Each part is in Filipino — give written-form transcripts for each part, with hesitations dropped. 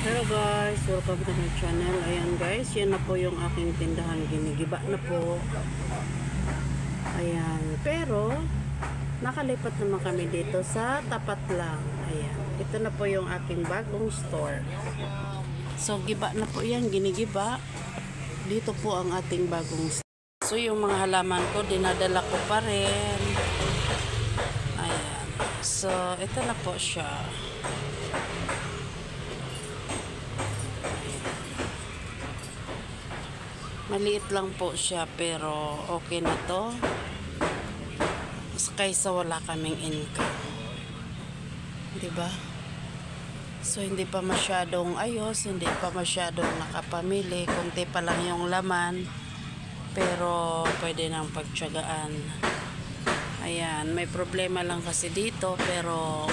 Hello guys, welcome to my channel. Ayan guys, yan na po yung aking tindahan. Ginigiba na po. Ayan, pero nakalipat naman kami dito sa tapat lang. Ayan, ito na po yung aking bagong store. So giba na po yan, ginigiba. Dito po ang ating bagong store. So yung mga halaman ko, dinadala ko pa rin. Ayan, so ito na po siya. Maliit lang po siya pero okay na to. Kaysa wala kaming income. 'Di ba? So hindi pa masyadong ayos, hindi pa masyadong nakapamili, konti pa lang yung laman. Pero pwede nang pagtiyagaan. Ayan, may problema lang kasi dito pero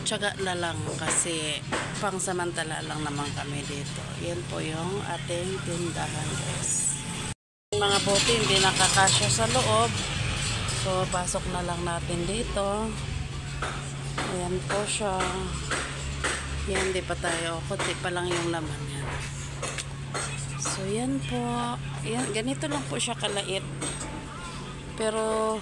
tiyaga na lang kasi pangsamantala lang naman kami dito. Yan po yung ating tindahan guys. Mga bote hindi nakakasya sa loob. So pasok na lang natin dito. Ayan po siya. Yan, di pa tayo. Kunti pa lang yung laman yan. So yan po. Yan, ganito lang po siya kalait. Pero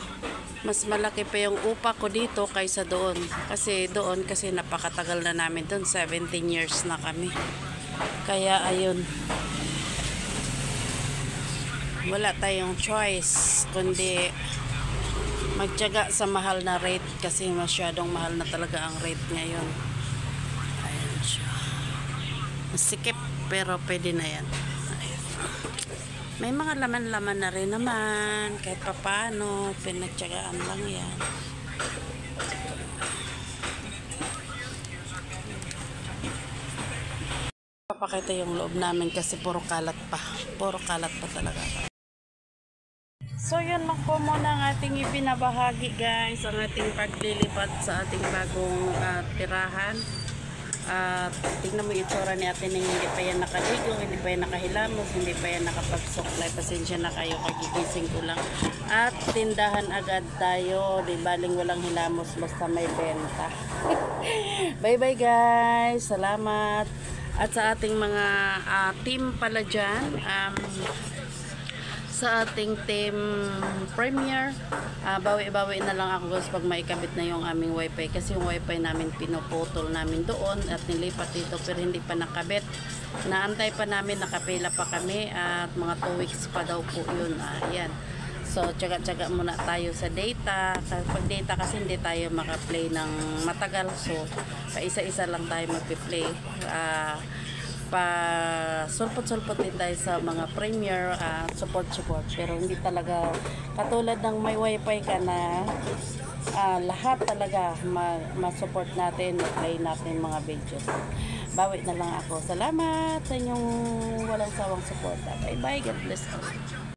mas malaki pa yung upa ko dito kaysa doon. Kasi doon, kasi napakatagal na namin doon. 17 years na kami. Kaya ayun. Wala tayong choice. Kundi magtiyaga sa mahal na rate. Kasi masyadong mahal na talaga ang rate ngayon. Ayan siya. Masikip pero pwede na yan. May mga laman-laman na rin naman. Kahit papano, pinagtiyagaan lang yan. Papakita yung loob namin kasi puro kalat pa. Puro kalat pa talaga. So yun lang po muna ang ating ipinabahagi guys. Ang ating paglilipat sa ating bagong tirahan. At tingnan mo yung itsura ni Ate Ning, hindi pa yan nakaligo, hindi pa yan nakahilamos, hindi pa yan nakapagsuklay. Pasensya na kayo, kagigising ko lang. At tindahan agad tayo, di baling walang hilamos basta may benta. Bye bye guys, salamat. At sa ating mga team pala dyan, sa ating team Premier, bawi-bawi na lang ako guys pag maikabit na yung aming wifi kasi yung wifi namin pinuputol namin doon at nilipat dito pero hindi pa nakabit. Naantay pa namin, nakapila pa kami at mga 2 weeks pa daw po yun. Ayan. So tsaga-tsaga muna tayo sa data. Pag data kasi hindi tayo makaplay ng matagal, so paisa-isa lang tayo magpi-play. Sulpot-sulpot din tayo sa mga Premier support pero hindi talaga katulad ng may wifi ka na lahat talaga ma-support natin, ma-play natin mga videos. Bawi na lang ako. Salamat sa inyong walang sawang support. Bye bye, God bless you.